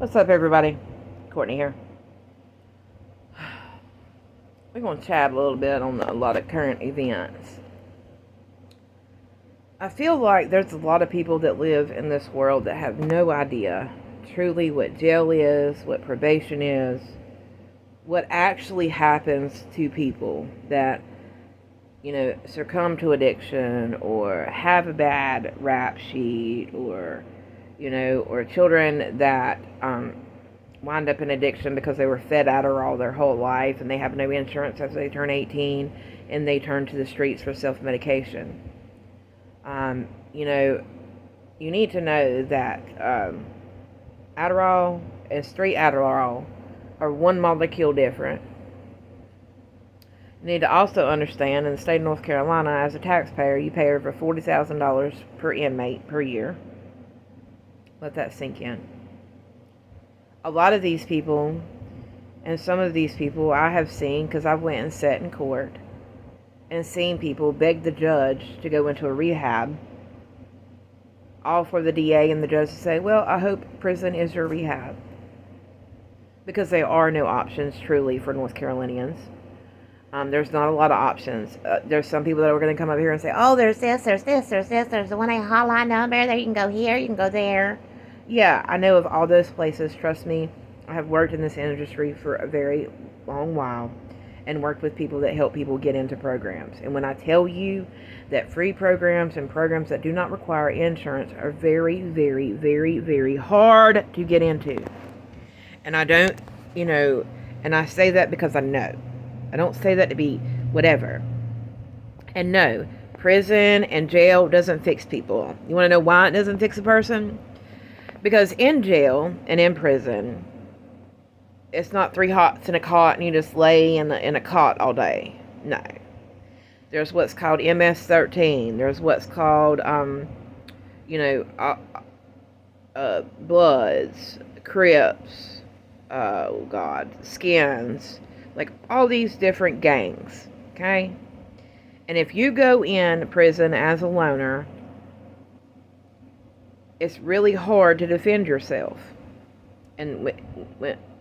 What's up, everybody? Courtney here. We're going to chat a little bit on a lot of current events. I feel like there's a lot of people that live in this world that have no idea truly what jail is, what probation is, what actually happens to people that, succumb to addiction or have a bad rap sheet or children that wind up in addiction because they were fed Adderall their whole life and they have no insurance as they turn 18 and they turn to the streets for self-medication. You need to know that Adderall and street Adderall are one molecule different. You need to also understand in the state of North Carolina, as a taxpayer, you pay over $40,000 per inmate per year. Let that sink in. A lot of these people, and some of these people I have seen, because I've went and sat in court and seen people beg the judge to go into a rehab, all for the DA and the judge to say, well, I hope prison is your rehab. Because there are no options truly for North Carolinians. There's not a lot of options. There's some people that are going to come up here and say, oh, there's this, there's this, there's this, there's the 1-8 hotline number, there you can go here, you can go there. Yeah, I know of all those places. Trust me, I have worked in this industry for a very long while and worked with people that help people get into programs. And when I tell you that free programs and programs that do not require insurance are very, very, very, very hard to get into. And I don't, and I say that because I know. I don't say that to be whatever. And no, prison and jail doesn't fix people. You want to know why it doesn't fix a person? Because in jail and in prison, it's not 3 hots in a cot and you just lay in a cot all day. No. There's what's called MS-13. There's what's called, Bloods, Crips, Skins, like all these different gangs, okay? And if you go in prison as a loner, it's really hard to defend yourself. And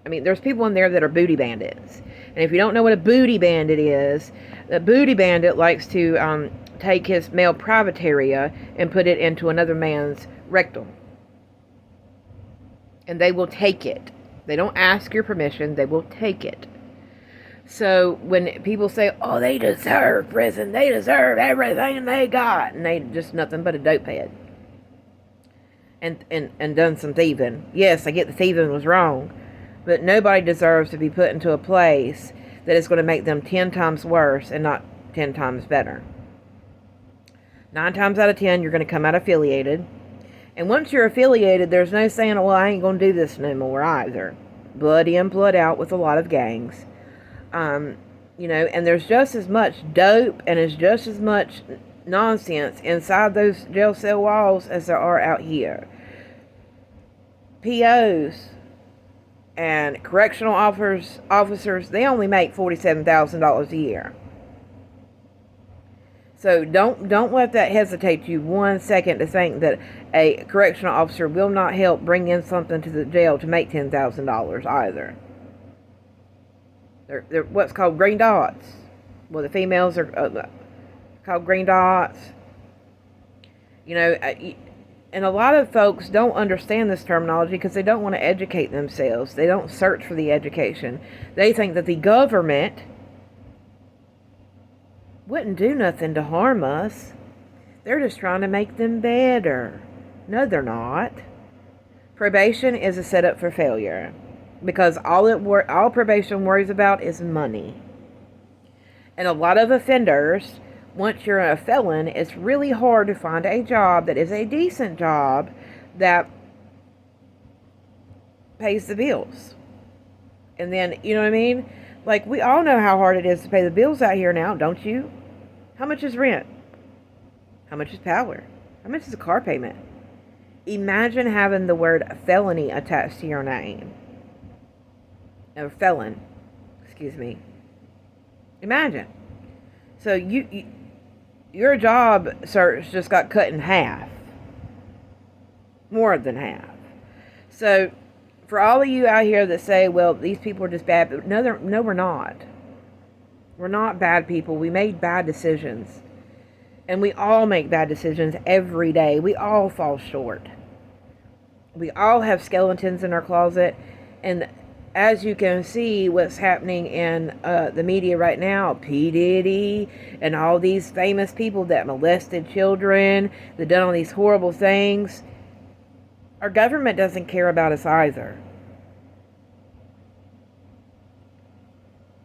there's people in there that are booty bandits. And if you don't know what a booty bandit is, a booty bandit likes to take his male private area and put it into another man's rectum. And they will take it. They don't ask your permission. They will take it. So when people say, oh, they deserve prison, they deserve everything they got, and they just nothing but a dope head. And done some thieving. Yes, I get the thieving was wrong, but nobody deserves to be put into a place that is going to make them 10 times worse and not 10 times better. 9 times out of 10, you're going to come out affiliated. And once you're affiliated, there's no saying, well, I ain't going to do this no more either. Blood in, blood out with a lot of gangs. And there's just as much dope and there's just as much nonsense inside those jail cell walls as there are out here. POs and correctional officers, they only make $47,000 a year. So don't let that hesitate you 1 second to think that a correctional officer will not help bring in something to the jail to make $10,000 either. They're what's called green dots. Well, the females are called green dots. And a lot of folks don't understand this terminology because they don't want to educate themselves. They don't search for the education. They think that the government wouldn't do nothing to harm us. They're just trying to make them better. No, they're not. Probation is a setup for failure. Because all probation worries about is money. And a lot of offenders, once you're a felon, it's really hard to find a job that is a decent job that pays the bills. And then, you know what I mean? Like, we all know how hard it is to pay the bills out here now, don't you? How much is rent? How much is power? How much is a car payment? Imagine having the word felony attached to your name. Or felon, excuse me. Imagine. So your job search just got cut in half. More than half. So For all of you out here that say, well, these people are just bad, but no, we're not. We're not bad people. We made bad decisions. And we all make bad decisions every day. We all fall short. We all have skeletons in our closet. And as you can see, what's happening in the media right now, P. Diddy and all these famous people that molested children, that done all these horrible things, our government doesn't care about us either.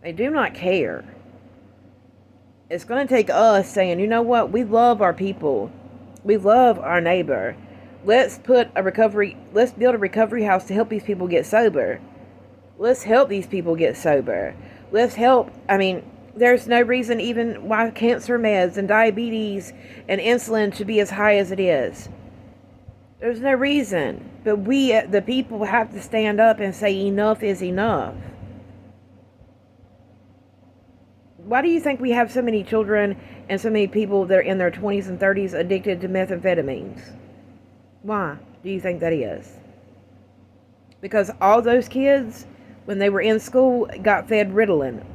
They do not care. It's going to take us saying, you know what, we love our people. We love our neighbor. Let's build a recovery house to help these people get sober. Let's help these people get sober. Let's help, there's no reason even why cancer meds and diabetes and insulin should be as high as it is. There's no reason. But we, the people, have to stand up and say enough is enough. Why do you think we have so many children and so many people that are in their 20s and 30s addicted to methamphetamines? Why do you think that is? Because all those kids, when they were in school, got fed Ritalin.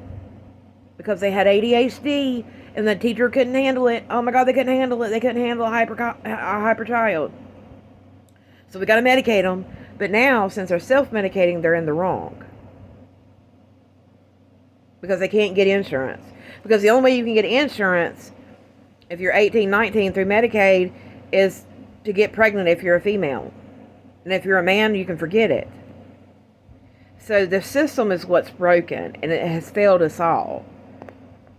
Because they had ADHD and the teacher couldn't handle it. Oh my God, they couldn't handle it. They couldn't handle a hyper child. So we got to medicate them. But now, since they're self-medicating, they're in the wrong. Because they can't get insurance. Because the only way you can get insurance, if you're 18, 19, through Medicaid, is to get pregnant if you're a female. And if you're a man, you can forget it. So the system is what's broken, and it has failed us all.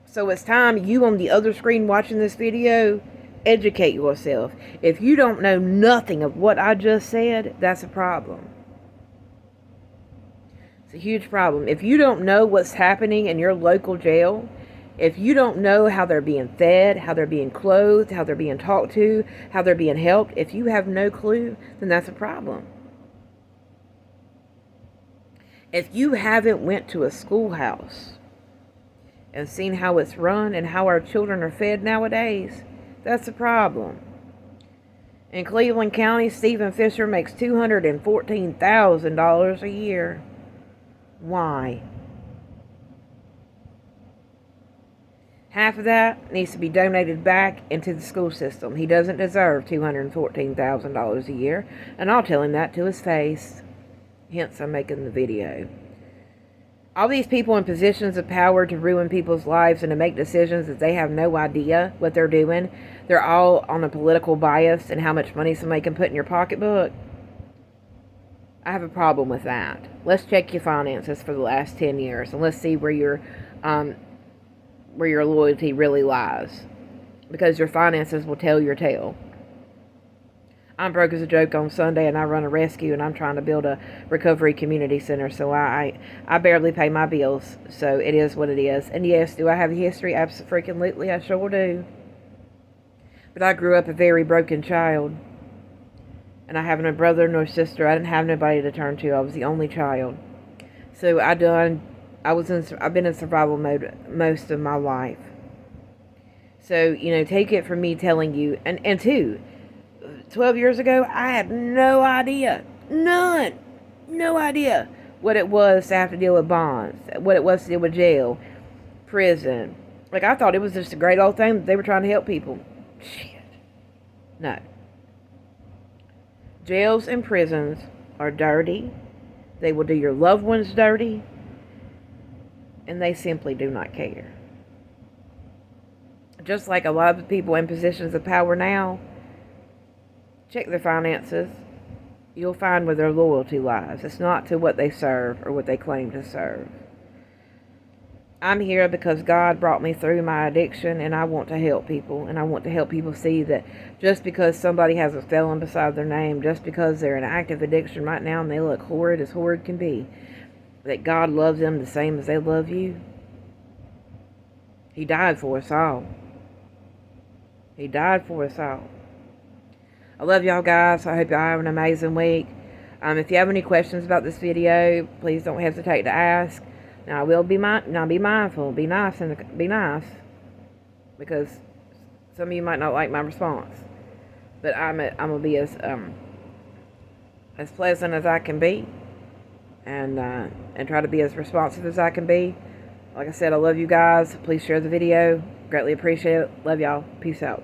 So it's time you on the other screen watching this video, educate yourself. If you don't know nothing of what I just said, that's a problem. It's a huge problem. If you don't know what's happening in your local jail, if you don't know how they're being fed, how they're being clothed, how they're being talked to, how they're being helped, if you have no clue, then that's a problem. If you haven't went to a schoolhouse and seen how it's run and how our children are fed nowadays, that's a problem. In Cleveland County, Stephen Fisher makes $214,000 a year. Why? Half of that needs to be donated back into the school system. He doesn't deserve $214,000 a year, and I'll tell him that to his face. Hence, I'm making the video. All these people in positions of power to ruin people's lives and to make decisions that they have no idea what they're doing. They're all on a political bias and how much money somebody can put in your pocketbook. I have a problem with that. Let's check your finances for the last 10 years and let's see where your loyalty really lies. Because your finances will tell your tale. I'm broke as a joke on Sunday, and I run a rescue, and I'm trying to build a recovery community center, so I barely pay my bills, so it is what it is. And yes, do I have a history? Absolutely, I sure do. But I grew up a very broken child, and I have no brother nor sister. I didn't have nobody to turn to. I was the only child. So I've been in survival mode most of my life. So, take it from me telling you, and two, 12 years ago, I had no idea, no idea what it was to have to deal with bonds, what it was to deal with jail, prison. Like, I thought it was just a great old thing that they were trying to help people. Shit. No. Jails and prisons are dirty. They will do your loved ones dirty. And they simply do not care. Just like a lot of the people in positions of power now, check their finances. You'll find where their loyalty lies. It's not to what they serve or what they claim to serve. I'm here because God brought me through my addiction, and I want to help people. And I want to help people see that just because somebody has a felon beside their name, just because they're in active addiction right now and they look horrid as horrid can be, that God loves them the same as they love you. He died for us all. He died for us all. I love y'all guys. I hope y'all have an amazing week. If you have any questions about this video, please don't hesitate to ask. Now, be mindful. Be nice, because some of you might not like my response. But I'm gonna be as pleasant as I can be. and try to be as responsive as I can be. Like I said, I love you guys. Please share the video. Greatly appreciate it. Love y'all. Peace out.